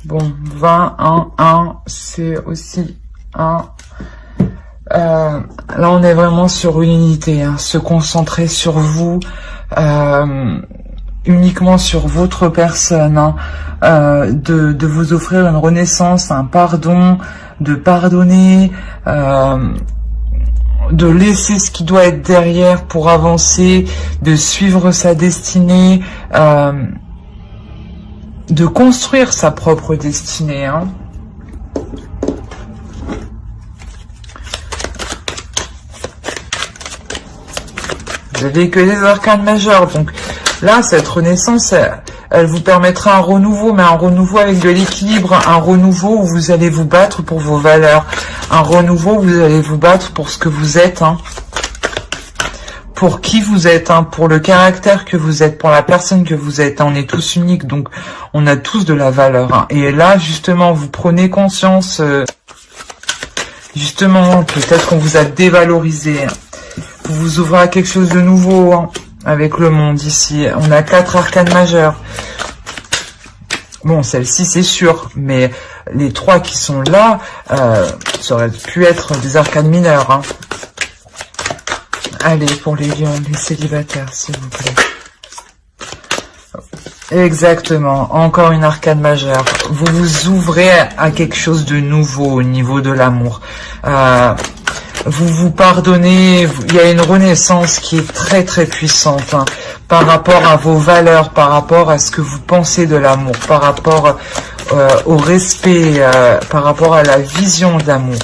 Bon, 20, 1, c'est aussi 1. Là, on est vraiment sur une unité, hein, se concentrer sur vous, uniquement sur votre personne, hein, de vous offrir une renaissance, un pardon, de pardonner, de laisser ce qui doit être derrière pour avancer, de suivre sa destinée, de construire sa propre destinée, hein. Vous avez que des arcanes majeures, donc là, cette renaissance, elle vous permettra un renouveau, mais un renouveau avec de l'équilibre, un renouveau où vous allez vous battre pour vos valeurs, un renouveau où vous allez vous battre pour ce que vous êtes, hein, pour qui vous êtes, hein, pour le caractère que vous êtes, pour la personne que vous êtes. Hein. On est tous uniques, donc on a tous de la valeur. Hein. Et là, justement, vous prenez conscience, justement, peut-être qu'on vous a dévalorisé. Hein. Vous vous ouvrez à quelque chose de nouveau, hein, avec le monde ici. On a 4 arcanes majeures. Bon, celle-ci, c'est sûr, mais les 3 qui sont là, ça aurait pu être des arcanes mineures. Hein. Allez, pour les lions, les célibataires, s'il vous plaît. Exactement, encore une arcane majeure. Vous vous ouvrez à quelque chose de nouveau au niveau de l'amour. Vous vous pardonnez, il y a une renaissance qui est très très puissante, hein, par rapport à vos valeurs, par rapport à ce que vous pensez de l'amour, par rapport au respect, par rapport à la vision d'amour.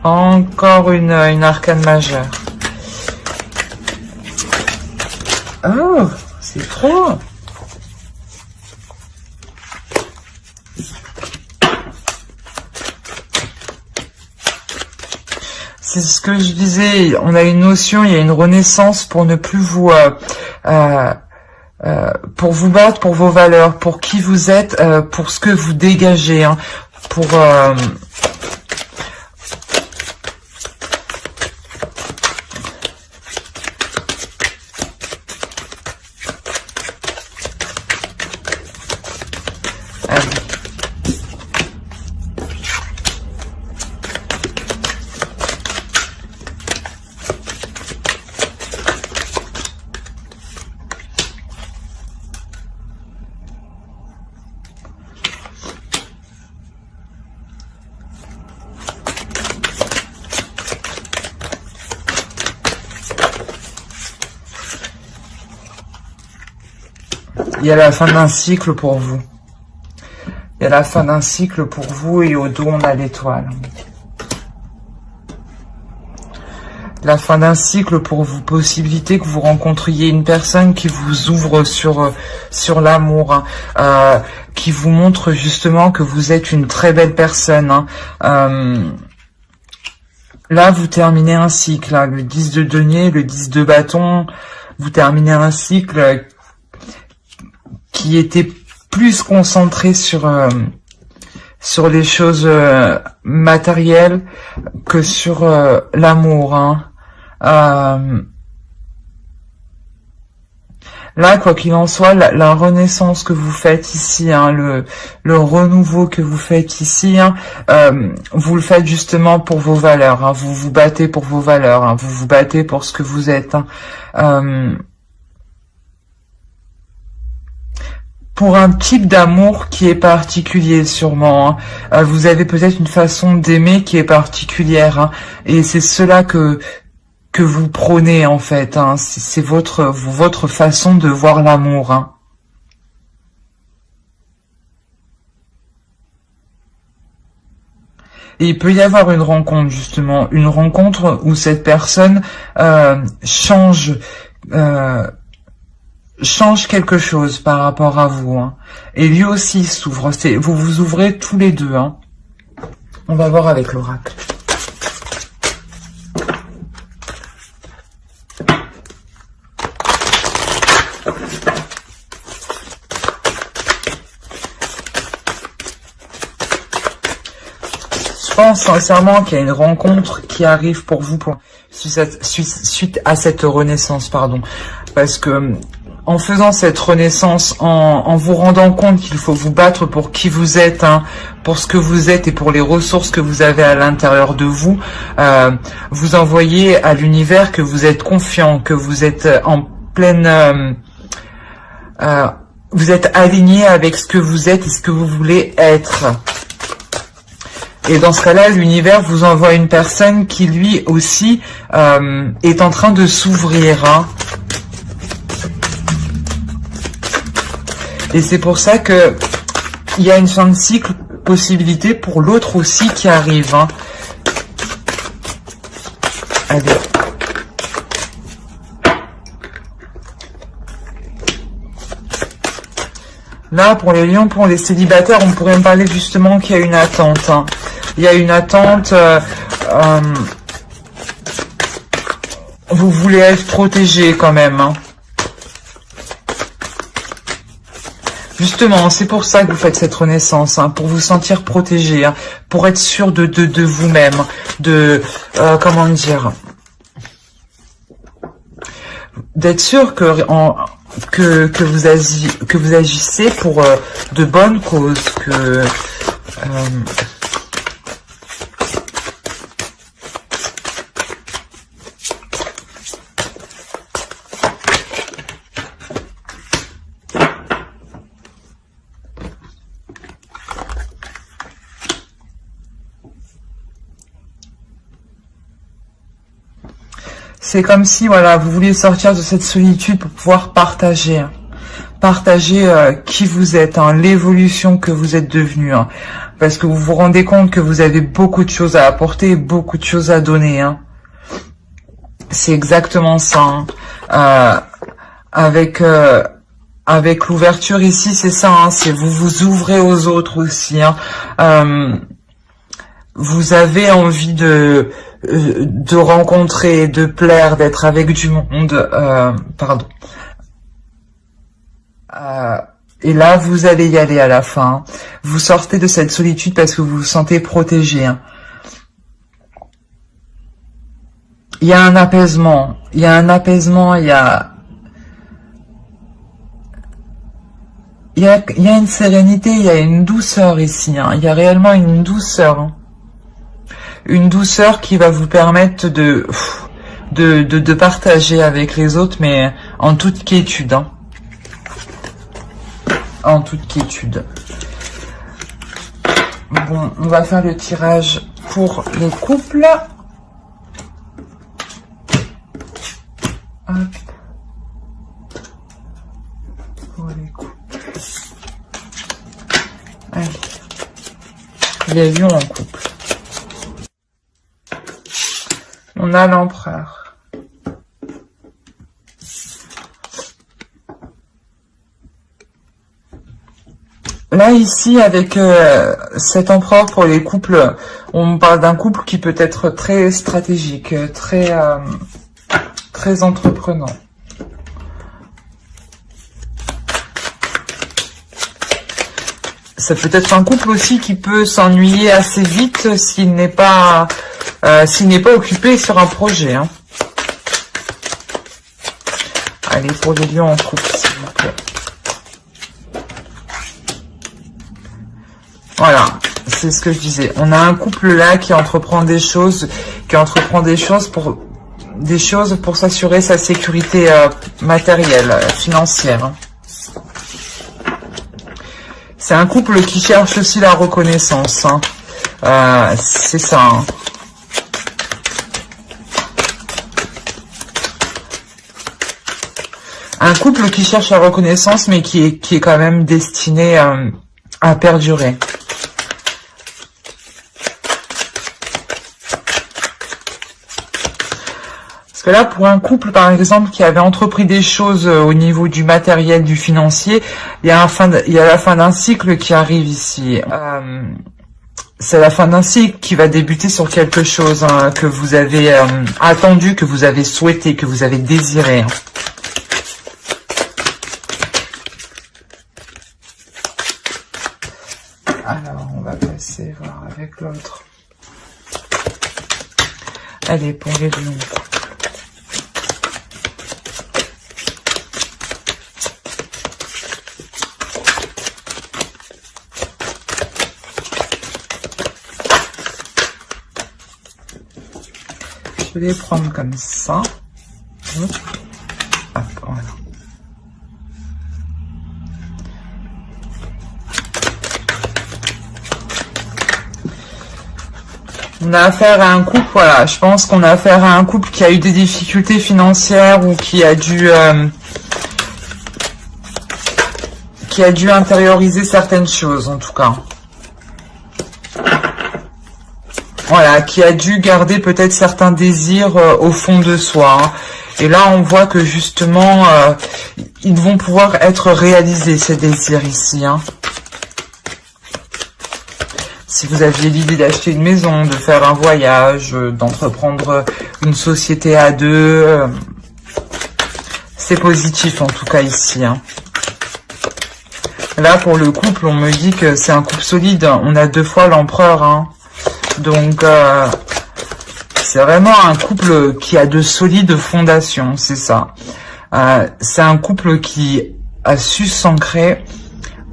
Encore une arcane majeure. Oh, c'est trop. C'est ce que je disais, on a une notion, il y a une renaissance pour ne plus vous... pour vous battre pour vos valeurs, pour qui vous êtes, pour ce que vous dégagez, hein, pour... Il y a la fin d'un cycle pour vous. Il y a la fin d'un cycle pour vous et au dos, on a l'étoile. La fin d'un cycle pour vous. Possibilité que vous rencontriez une personne qui vous ouvre sur l'amour, hein, qui vous montre justement que vous êtes une très belle personne. Hein. Là, vous terminez un cycle. Hein, le 10 de denier, le 10 de bâton. Vous terminez un cycle qui était plus concentré sur les choses matérielles que sur l'amour. Hein. Là, quoi qu'il en soit, la renaissance que vous faites ici, hein, le renouveau que vous faites ici, hein, vous le faites justement pour vos valeurs. Hein, vous vous battez pour vos valeurs. Hein, vous vous battez pour ce que vous êtes. Hein, pour un type d'amour qui est particulier sûrement. Hein. Vous avez peut-être une façon d'aimer qui est particulière. Hein, et c'est cela que vous prônez en fait. Hein. C'est votre façon de voir l'amour. Hein. Et il peut y avoir une rencontre justement. Une rencontre où cette personne change quelque chose par rapport à vous. Hein. Et lui aussi s'ouvre. Vous vous ouvrez tous les deux. Hein. On va voir avec l'oracle. Je pense sincèrement qu'il y a une rencontre qui arrive pour vous suite à cette renaissance, pardon. Parce que en faisant cette renaissance, en vous rendant compte qu'il faut vous battre pour qui vous êtes, hein, pour ce que vous êtes et pour les ressources que vous avez à l'intérieur de vous, vous envoyez à l'univers que vous êtes confiant, que vous êtes en pleine... vous êtes aligné avec ce que vous êtes et ce que vous voulez être. Et dans ce cas-là, l'univers vous envoie une personne qui, lui aussi, est en train de s'ouvrir, hein. Et c'est pour ça que il y a une fin de cycle, possibilité pour l'autre aussi qui arrive, hein. Allez. Là, pour les lions, pour les célibataires, on pourrait me parler justement qu'il y a une attente, hein. Il y a une attente, vous voulez être protégé quand même, hein. Justement, c'est pour ça que vous faites cette renaissance, hein, pour vous sentir protégé, hein, pour être sûr de vous-même, comment dire, d'être sûr que vous agissez pour de bonnes causes, que c'est comme si, voilà, vous vouliez sortir de cette solitude pour pouvoir partager qui vous êtes, hein, l'évolution que vous êtes devenu, hein, parce que vous vous rendez compte que vous avez beaucoup de choses à apporter, beaucoup de choses à donner, hein. C'est exactement ça, hein. Avec l'ouverture ici, c'est ça, hein, c'est vous vous ouvrez aux autres aussi, hein. Vous avez envie de rencontrer, de plaire, d'être avec du monde, pardon. Et là, vous allez y aller à la fin. Vous sortez de cette solitude parce que vous vous sentez protégé, hein. Il y a un apaisement, il y a un apaisement, il y a une sérénité, il y a une douceur ici, hein. Il y a réellement une douceur, hein. Une douceur qui va vous permettre de partager avec les autres, mais en toute quiétude, hein. En toute quiétude. Bon, on va faire le tirage pour les couples. Hop. Pour les couples. Allez. Les lions en couple. On a l'empereur. Là, ici, avec cet empereur pour les couples, on parle d'un couple qui peut être très stratégique, très entreprenant. Ça peut être un couple aussi qui peut s'ennuyer assez vite s'il n'est pas occupé sur un projet, hein. Allez, pour les lions en couple, s'il vous plaît. Voilà, c'est ce que je disais. On a un couple là qui entreprend des choses, pour s'assurer sa sécurité matérielle, financière, hein. C'est un couple qui cherche aussi la reconnaissance, hein. C'est ça, hein. Un couple qui cherche la reconnaissance, mais qui est quand même destiné à perdurer. Parce que là, pour un couple, par exemple, qui avait entrepris des choses au niveau du matériel, du financier, il y a la fin d'un cycle qui arrive ici. C'est la fin d'un cycle qui va débuter sur quelque chose, hein, que vous avez attendu, que vous avez souhaité, que vous avez désiré, hein. Alors, on va passer voir avec l'autre. Allez, pour les lions. Je vais les prendre comme ça. Hop, voilà. On a affaire à un couple, voilà, je pense qu'on a affaire à un couple qui a eu des difficultés financières ou qui a dû intérioriser certaines choses, en tout cas. Voilà, qui a dû garder peut-être certains désirs au fond de soi. Hein. Et là, on voit que justement, ils vont pouvoir être réalisés, ces désirs ici. Hein. Si vous aviez l'idée d'acheter une maison, de faire un voyage, d'entreprendre une société à deux, c'est positif en tout cas ici. Hein. Là, pour le couple, on me dit que c'est un couple solide. On a 2 fois l'empereur. Hein. Donc, c'est vraiment un couple qui a de solides fondations, c'est ça. C'est un couple qui a su s'ancrer,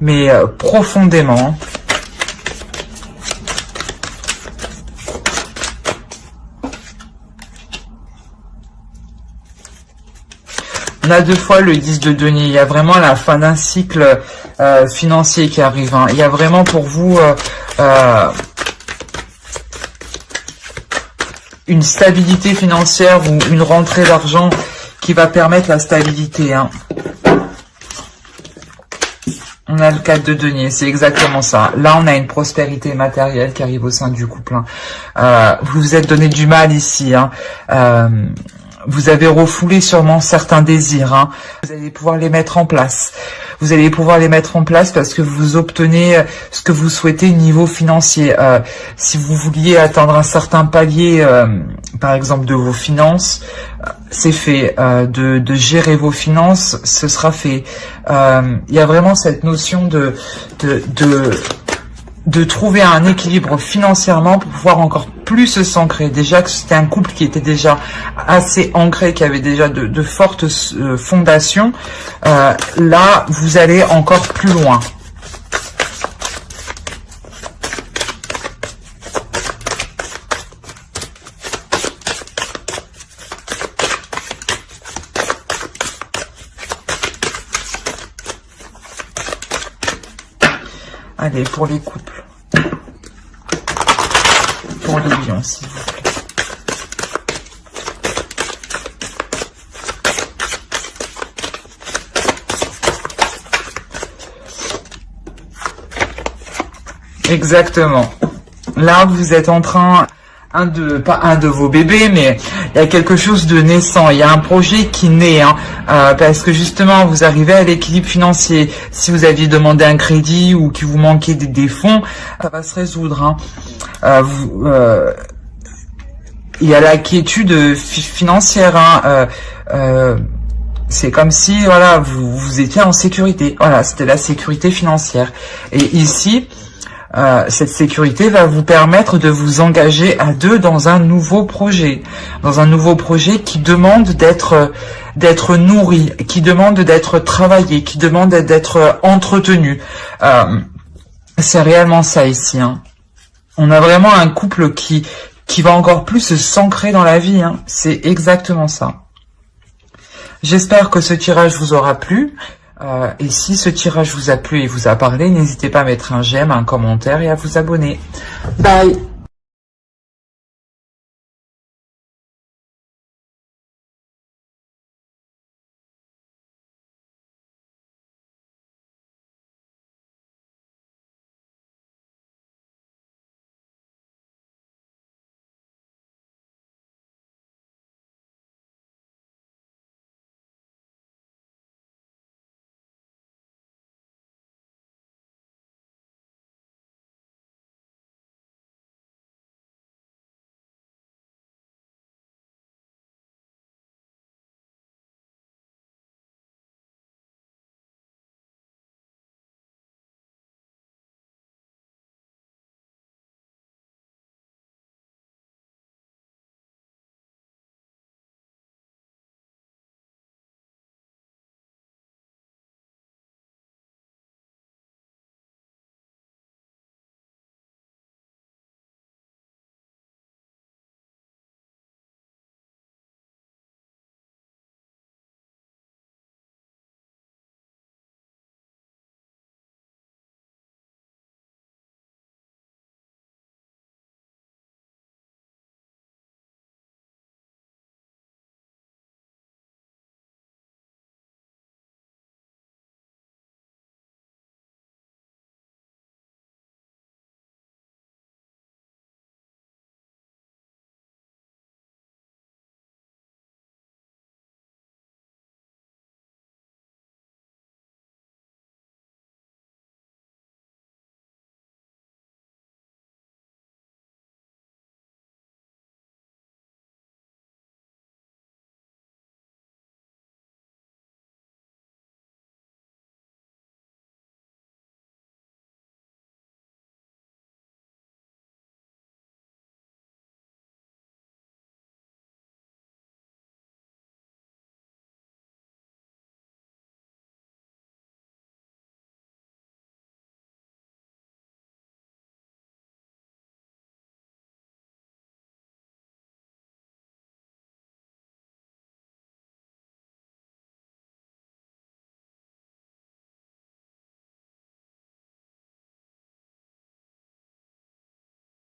mais profondément. On a 2 fois le 10 de denier. Il y a vraiment la fin d'un cycle financier qui arrive. Hein. Il y a vraiment pour vous une stabilité financière ou une rentrée d'argent qui va permettre la stabilité. Hein. On a le 4 de denier, c'est exactement ça. Là, on a une prospérité matérielle qui arrive au sein du couple. Hein. Vous vous êtes donné du mal ici. Hein. Vous avez refoulé sûrement certains désirs. Hein. Vous allez pouvoir les mettre en place. Vous allez pouvoir les mettre en place parce que vous obtenez ce que vous souhaitez niveau financier. Si vous vouliez atteindre un certain palier, par exemple de vos finances, c'est fait. De gérer vos finances, ce sera fait. Il y a vraiment cette notion de trouver un équilibre financièrement pour pouvoir encore plus s'ancrer. Déjà que c'était un couple qui était déjà assez ancré, qui avait déjà de fortes fondations. Là, vous allez encore plus loin. Allez, pour les couples. Pour les lions, s'il vous plaît. Exactement. Là, vous êtes en train... pas un de vos bébés, mais il y a quelque chose de naissant, il y a un projet qui naît, hein, parce que justement vous arrivez à l'équilibre financier. Si vous aviez demandé un crédit ou qu'il vous manquait des fonds, ça va se résoudre. Hein. Il y a la quiétude financière. Hein, c'est comme si voilà vous étiez en sécurité. Voilà, c'était la sécurité financière. Et ici, cette sécurité va vous permettre de vous engager à 2 dans un nouveau projet. Dans un nouveau projet qui demande d'être nourri, qui demande d'être travaillé, qui demande d'être entretenu. C'est réellement ça ici. Hein. On a vraiment un couple qui va encore plus s'ancrer dans la vie. Hein. C'est exactement ça. J'espère que ce tirage vous aura plu. Et si ce tirage vous a plu et vous a parlé, n'hésitez pas à mettre un j'aime, un commentaire et à vous abonner. Bye!